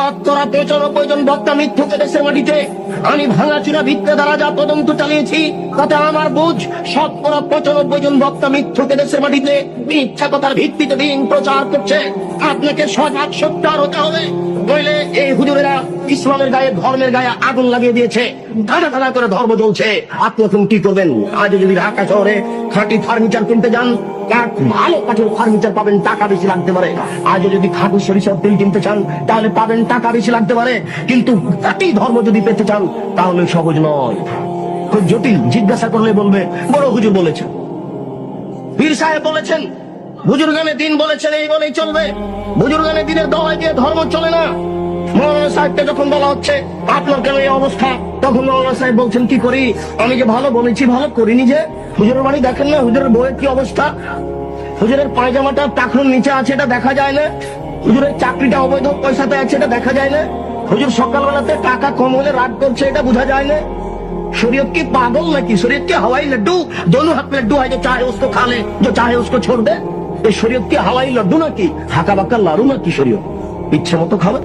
শতকরা 95 জন বক্তা মিথ্যুকে দেশের মাটিতে। আমি ভাঙাচুরা ভিত্তে দ্বারা যা তদন্ত চালিয়েছি তাতে আমার বুঝ 95 জন বক্তা মিথ্যুকে দেশের মাটিতে মিথ্যা কথার ভিত্তিতে দিন প্রচার করছে। আপনাকে সজাগ সত্যার হতে হবে, নইলে এই হুজুরেরা ইসলামের গায়ে ধর্মের গায়ে আগুন লাগিয়ে দিয়েছে, ধাঁধা ধাঁধা করে ধর্ম জ্বলছে। আপনি এখন কি করবেন? আজ যদি ঢাকা শহরে খাঁটি ফার্নিচার কিনতে যান, ভালো কাঠের ফার্নিচার পাবেন, টাকা বেশি লাগতে পারে। আজ যদি খাঁটি সরিষার তেল কিনতে চান তাহলে পাবেন, টাকা বেশি লাগতে পারে। কিন্তু খাঁটি ধর্ম যদি পেতে চান তাহলে সহজ নয়, খুব জটিল। জিজ্ঞাসা করলে বলবে বড় হুজুর বলেছেন, পীর সাহেব বলেছেন, বুজুর্গানে দিন বলেছেন, এই বলেই চলবে। বুজুর্গানে দিনের দোয়ায় দিয়ে ধর্ম চলে না। মৌলানা সাহেবকে যখন বলা হচ্ছে আপনার কেন এই অবস্থা, তখন মৌলানা সাহেব বলছেন কি করি, আমি যে ভালো বলেছি ভালো করিনি। যে হুজুরের বাড়ি দেখেন না, হুজুরের বইয়ের কি অবস্থা, হুজুরের পায়জামাটা টাকনুর নিচে আছে এটা দেখা যায় না, হুজুরের চাকরিটা অবৈধ পয়সাতে আছে এটা দেখা যায় না, হুজুর সকালবেলাতে টাকা কম হলে রাগ করছে এটা বোঝা যায় না। शरीयत की पागल नाकि, शरीयत के हवाई लड्डू, दोनों हाथ में लड्डू है, जो चाहे उसको खा ले, जो चाहे उसको छोड़ दे। ये शरीयत के हवाई लड्डू नाकि, हाका बाका लारू नाकि शरीयत इच्छा मतो खावे।